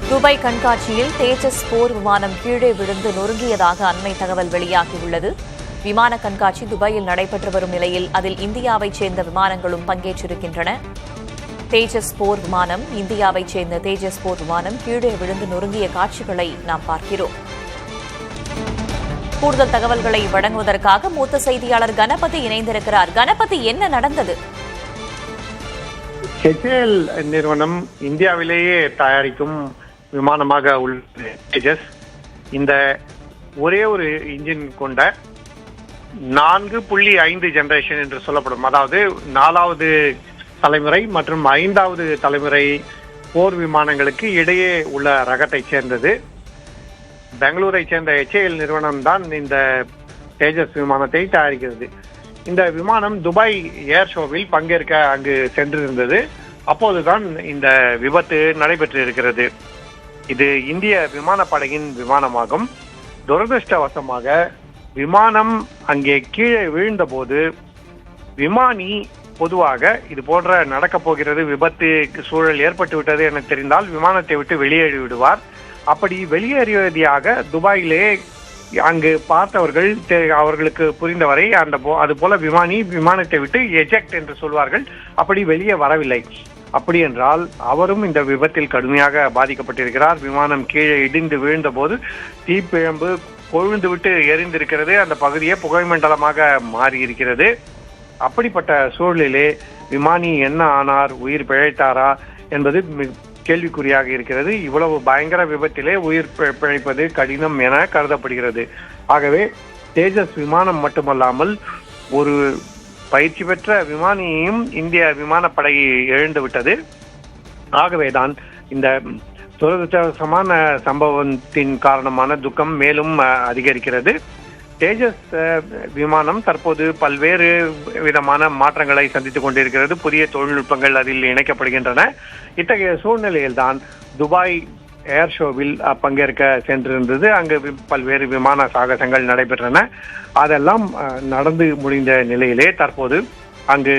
Dubai கண்காட்சியில் தேஜஸ் போர் விமானம் கீழே விழுந்து நொறுங்கியதாக அண்மை தகவல் வெளியாகியுள்ளது. விமான கண்காட்சி துபாயில் நடைபெற்று வரும் நிலையில் அதில் இந்தியாவைச் சேர்ந்த விமானங்களும் பங்கேற்றிருக்கின்றன. தேஜஸ் போர் விமானம், இந்தியாவைச் சேர்ந்த தேஜஸ் போர் விமானம் கீழே விழுந்து நொறுங்கிய காட்சிகளை நாம் பார்க்கிறோம். கூடுதல் தகவல்களை வழங்குவதற்காக மூத்த செய்தியாளர் கணபதி இணைந்திருக்கிறார். கணபதி, என்ன நடந்தது? HAL நிறுவனம் இந்தியாவிலேயே தயாரிக்கும் விமானமாக உள்ள தேஜஸ் இந்த ஒரே ஒரு இன்ஜின் கொண்ட 4.5 ஜெனரேஷன் என்று சொல்லப்படும், அதாவது 4வது தலைமுறை மற்றும் 5வது தலைமுறை போர் விமானங்களுக்கு இடையே உள்ள ரகத்தை சேர்ந்தது. பெங்களூரை சேர்ந்த HAL நிறுவனம் தான் இந்த தேஜஸ் விமானத்தை தயாரிக்கிறது. இந்த விமானம் துபாய் ஏர் ஷோவில் பங்கேற்க அங்கு சென்றிருந்தது. அப்போதுதான் இந்த விபத்து நடைபெற்று இருக்கிறது. இது இந்திய விமானப்படையின் விமானமாகும். துரதிருஷ்டவசமாக விமானம் அங்கே கீழே விழுந்த போது விமானி பொதுவாக இது போன்ற நடக்கப் போகிறது, விபத்து சூழல் ஏற்பட்டு விட்டது என தெரிந்தால் விமானத்தை விட்டு வெளியேறி விடுவார். அப்படி வெளியேறியதாக துபாயிலே அங்கு பார்த்தவர்கள் அவர்களுக்கு புரிந்தவரை அது போல விமானி விமானத்தை விட்டு எஜெக்ட் என்று சொல்வார்கள், அப்படி வெளியே வரவில்லை. அப்படி என்றால் அவரும் இந்த விபத்தில் கடுமையாக பாதிக்கப்பட்டிருக்கிறார். விமானம் கீழே இடிந்து விழுந்த போது தீப்பிழம்பு கொழுந்து விட்டு எரிந்திருக்கிறது. அந்த பகுதியே புகை மண்டலமாக மாறி இருக்கிறது. அப்படிப்பட்ட சூழலிலே விமானி என்ன ஆனார், உயிர் பிழைத்தாரா என்பது கேள்விக்குறியாக இருக்கிறது. இவ்வளவு பயங்கர விபத்திலே உயிர் பிழைப்பது கடினம் என கருதப்படுகிறது. ஆகவே தேஜஸ் விமானம் மட்டுமல்லாமல் ஒரு பயிற்சி பெற்ற விமானியையும் இந்திய விமானப்படை இழந்து விட்டது. ஆகவேதான் இந்த துரதிருஷ்டவசமான சம்பவத்தின் காரணமான துக்கம் மேலும் அதிகரிக்கிறது. தேஜஸ் விமானம் தற்போது பல்வேறு விதமான மாற்றங்களை சந்தித்துக் கொண்டிருக்கிறது. புதிய தொழில்நுட்பங்கள் அதில் இணைக்கப்படுகின்றன. இத்தகைய சூழ்நிலையில்தான் துபாய் ஏர் ஷோவில் பங்கேற்க சென்றிருந்தது. அங்கு பல்வேறு விமான சாகசங்கள் நடைபெற்றன. அதெல்லாம் நடந்து முடிந்த நிலையிலே தற்போது அங்கு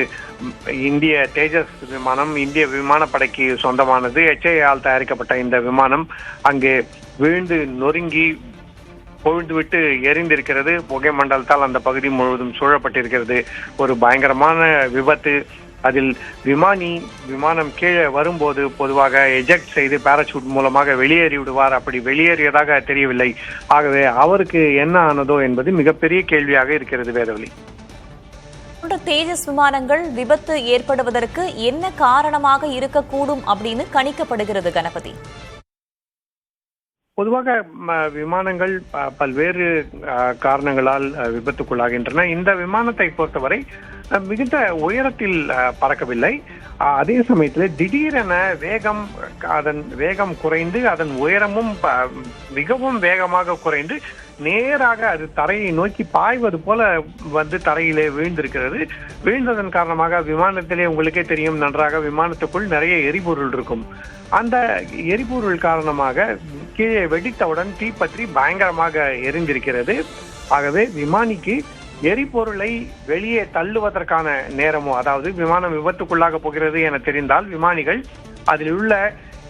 இந்திய தேஜஸ் விமானம் இந்திய விமானப்படைக்கு சொந்தமானது. HAL தயாரிக்கப்பட்ட இந்த விமானம் அங்கே விழுந்து நொறுங்கி பொழுதுவிட்டு எரிந்திருக்கிறது. புகை மண்டலத்தால் அந்த பகுதி முழுவதும் சூழப்பட்டிருக்கிறது. ஒரு பயங்கரமான விபத்து. அதில் விமானம் கீழே வரும்போது பொதுவாக எஜெக்ட் செய்து பாராசூட் மூலமாக வெளியேறி விடுவார். அப்படி வெளியேறியதாக தெரியவில்லை. ஆகவே அவருக்கு என்ன ஆனதோ என்பது மிகப்பெரிய கேள்வியாக இருக்கிறது. வேதவழி, தேஜஸ் விமானங்கள் விபத்து ஏற்படுவதற்கு என்ன காரணமாக இருக்கக்கூடும் அப்படின்னு கணிக்கப்படுகிறது கணபதி? பொதுவாக விமானங்கள் பல்வேறு காரணங்களால் விபத்துக்குள்ளாகின்றன. இந்த விமானத்தை பொறுத்தவரை மிகுந்த உயரத்தில் பறக்கவில்லை. அதே சமயத்தில் திடீரென அதன் வேகம் குறைந்து அதன் உயரமும் மிகவும் வேகமாக குறைந்து நேராக அது தரையை நோக்கி பாய்வது போல வந்து தரையிலே வீழ்ந்திருக்கிறது. வீழ்ந்ததன் காரணமாக விமானத்திலே உங்களுக்கே தெரியும் நன்றாக, விமானத்துக்குள் நிறைய எரிபொருள் இருக்கும். அந்த எரிபொருள் காரணமாக கீழே வெடித்தவுடன் தீப்பற்றி பயங்கரமாக எரிந்திருக்கிறது. ஆகவே விமானிக்கு எரிபொருளை வெளியே தள்ளுவதற்கான நேரமோ, அதாவது விமானம் விபத்துக்குள்ளாக போகிறது என தெரிந்தால் விமானிகள் அதில் உள்ள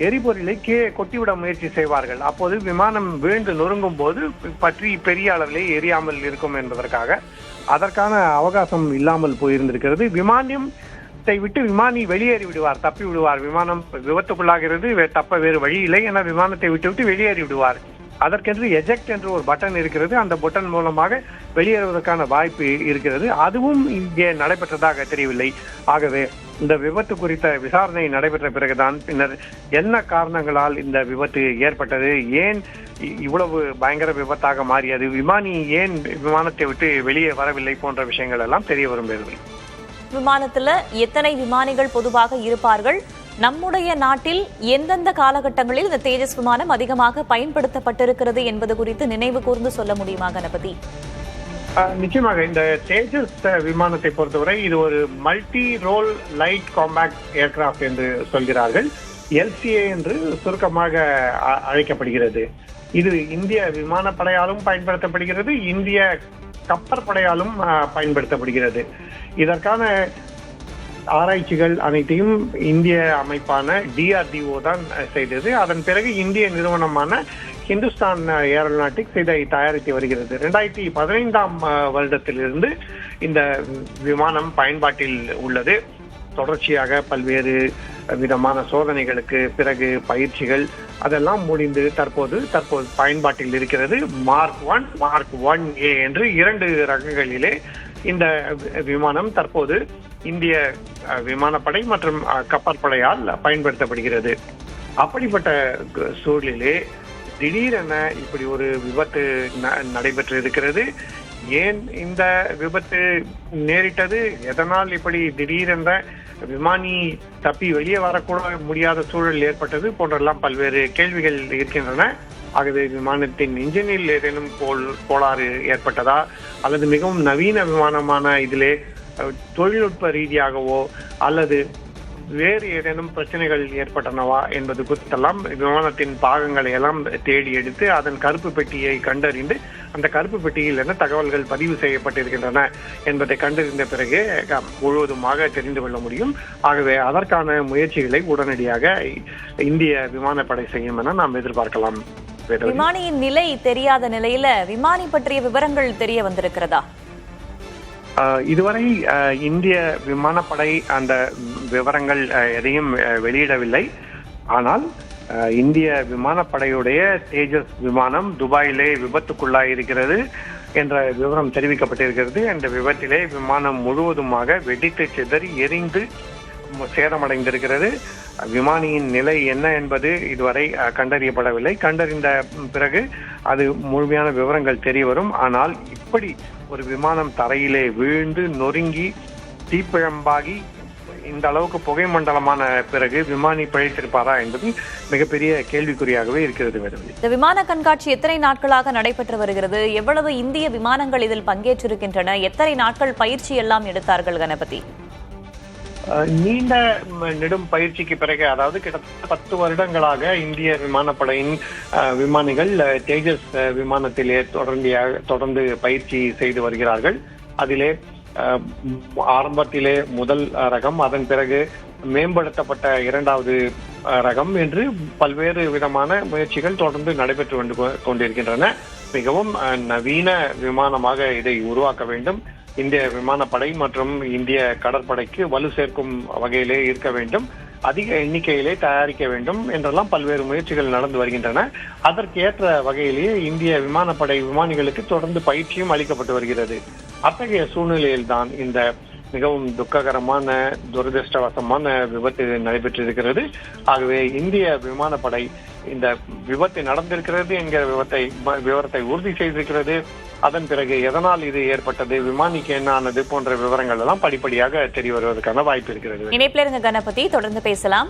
எரிபொருளை கீழே கொட்டிவிட முயற்சி செய்வார்கள். அப்போது விமானம் வீழ்ந்து நொறுங்கும் போது பற்றி பெரிய அளவிலே எரியாமல் இருக்கும் என்பதற்காக அதற்கான அவகாசம் இல்லாமல் போயிருந்திருக்கிறது. விட்டு விமானி வெளியேறி விடுவார், தப்பி விடுவார். விமானம் விபத்துக்குள்ளாகிறது, தப்ப வேறு வழி இல்லை என விமானத்தை விட்டு வெளியேறி விடுவார். அதற்கென்று எஜெக்ட் என்று ஒரு பட்டன் இருக்கிறது. அந்த பட்டன் மூலமாக வெளியேறுவதற்கான வாய்ப்பு இருக்கிறது. அதுவும் இங்கே நடைபெற்றதாக தெரியவில்லை. ஆகவே இந்த விபத்து குறித்த விசாரணை நடைபெற்ற பிறகுதான் பின்னர் என்ன காரணங்களால் இந்த விபத்து ஏற்பட்டது, ஏன் இவ்வளவு பயங்கர விபத்தாக மாறியது, விமானி ஏன் விமானத்தை விட்டு வெளியே வரவில்லை போன்ற விஷயங்கள் எல்லாம் தெரிய வரும். விமானத்துல எத்தனை விமானிகள் பொதுவாக இருப்பார்கள், நம்முடைய நாட்டில் எந்தெந்த காலகட்டங்களில் இந்த தேஜஸ் விமானம் அதிகமாக பயன்படுத்தப்பட்டிருக்கிறது என்பது குறித்து நினைவு கூர்ந்து சொல்ல முடியுமா கணபதி? நிச்சயமாக. இந்த தேஜஸ் விமானத்தை பொறுத்தவரை இது ஒரு multi role light compact aircraft என்று சொல்கிறார்கள். LCA என்று சுருக்கமாக அழைக்கப்படுகிறது. இது இந்திய விமானப்படையாலும் பயன்படுத்தப்படுகிறது, இந்திய கப்பற்படையாலும் பயன்படுத்தப்படுகிறது. இதற்கான ஆராய்ச்சிகள் அனைத்தையும் இந்திய அமைப்பான DRDO தான் செய்தது. அதன் பிறகு இந்திய நிறுவனமான ஹிந்துஸ்தான் ஏரோநாட்டிக்ஸ் இதை தயாரித்து வருகிறது. 2015ஆம் வருடத்திலிருந்து இந்த விமானம் பயன்பாட்டில் உள்ளது. தொடர்ச்சியாக பல்வேறு விதமான சோதனைகளுக்கு பிறகு பயிற்சிகள் அதெல்லாம் முடிந்து தற்போது பயன்பாட்டில் இருக்கிறது. மார்க் 1, மார்க் 1A என்று 2 ரகங்களிலே இந்த விமானம் தற்போது இந்திய விமானப்படை மற்றும் கப்பற்படையால் பயன்படுத்தப்படுகிறது. அப்படிப்பட்ட சூழலிலே திடீரென இப்படி ஒரு விபத்து நடைபெற்று இருக்கிறது. ஏன் இந்த விபத்து நேரிட்டது, எதனால் இப்படி திடீரென்ற விமானி தப்பி வெளியே வரக்கூட முடியாத சூழல் ஏற்பட்டது போன்றெல்லாம் பல்வேறு கேள்விகள் இருக்கின்றன. ஆகவே விமானத்தின் இன்ஜினில் ஏதேனும் கோளாறு ஏற்பட்டதா, அல்லது மிகவும் நவீன விமானமான இதிலே தொழில்நுட்ப ரீதியாகவோ அல்லது வேறு ஏதேனும் பிரச்சனைகள் ஏற்பட்டனவா என்பது குறித்தெல்லாம் விமானத்தின் பாகங்களை எல்லாம் தேடி எடுத்து அதன் கருப்பு பெட்டியை கண்டறிந்து அந்த கருப்பு பெட்டியில் என்ன தகவல்கள் பதிவு செய்யப்பட்டிருக்கின்றன என்பதை கண்டறிந்த பிறகு முழுவதுமாக தெரிந்து கொள்ள முடியும். ஆகவே அதற்கான முயற்சிகளை உடனடியாக இந்திய விமானப்படை செய்யும் என நாம் எதிர்பார்க்கலாம். விமானியின் நிலை தெரியாத நிலையில விமானி பற்றிய விவரங்கள் தெரிய வந்திருக்கிறதா? இதுவரை இந்திய விமானப்படை அந்த விவரங்கள் எதையும் வெளியிடவில்லை. ஆனால் இந்திய விமானப்படையுடைய தேஜஸ் விமானம் துபாயிலே விபத்துக்குள்ளாயிருக்கிறது என்ற விவரம் தெரிவிக்கப்பட்டிருக்கிறது. அந்த விபத்திலே விமானம் முழுவதுமாக வெடித்து சிதறி எரிந்து சேதமடைந்திருக்கிறது. விமானியின் நிலை என்ன என்பது இதுவரை கண்டறியப்படவில்லை. கண்டறிந்த பிறகு அது முழுமையான விவரங்கள் தெரிய வரும். ஆனால் இப்படி ஒரு விமானம் தரையிலே வீழ்ந்து நொறுங்கி தீப்பிழம்பாகி இந்த அளவுக்கு புகை மண்டலமான பிறகு விமானி பிழைத்திருப்பாரா என்பது மிகப்பெரிய கேள்விக்குறியாகவே இருக்கிறது. இந்த விமான கண்காட்சி எத்தனை நாட்களாக நடைபெற்று வருகிறது? எவ்வளவு இந்திய விமானங்கள் இதில் பங்கேற்றிருக்கின்றன? எத்தனை நாட்கள் பயிற்சி எல்லாம் எடுத்தார்கள் கணபதி? நீண்ட நெடும் பயிற்சிக்கு பிறகு, அதாவது கிட்டத்தட்ட 10 வருடங்களாக இந்திய விமானப்படையின் விமானிகள் தேஜஸ் விமானத்திலே தொடர்ந்து பயிற்சி செய்து வருகிறார்கள். அதிலே ஆரம்பத்திலே முதல் ரகம், அதன் பிறகு மேம்படுத்தப்பட்ட 2வது ரகம் என்று பல்வேறு விதமான முயற்சிகள் தொடர்ந்து நடைபெற்று கொண்டிருக்கின்றன. மிகவும் நவீன விமானமாக இதை உருவாக்க வேண்டும். இந்திய விமானப்படை மற்றும் இந்திய கடற்படைக்கு வலு சேர்க்கும் வகையிலே இருக்க வேண்டும். அதிக எண்ணிக்கையிலே தயாரிக்க வேண்டும் என்றெல்லாம் பல்வேறு முயற்சிகள் நடந்து வருகின்றன. அதற்கேற்ற வகையிலேயே இந்திய விமானப்படை விமானிகளுக்கு தொடர்ந்து பயிற்சியும் அளிக்கப்பட்டு வருகிறது. அத்தகைய சூழ்நிலையில்தான் இந்த மிகவும் துக்ககரமான துரதிருஷ்டவசமான விபத்து நடைபெற்றிருக்கிறது. ஆகவே இந்திய விமானப்படை இந்த விபத்து நடந்திருக்கிறது என்கிற விவரத்தை உறுதி செய்திருக்கிறது. அதன் பிறகு எதனால் இது ஏற்பட்டது, விமானிக்கு என்ன ஆனது போன்ற விவரங்கள் எல்லாம் படிப்படியாக தெரிய வருவதற்கான வாய்ப்பு இருக்கிறது. இணைப்பில் இருங்க கணபதி, தொடர்ந்து பேசலாம்.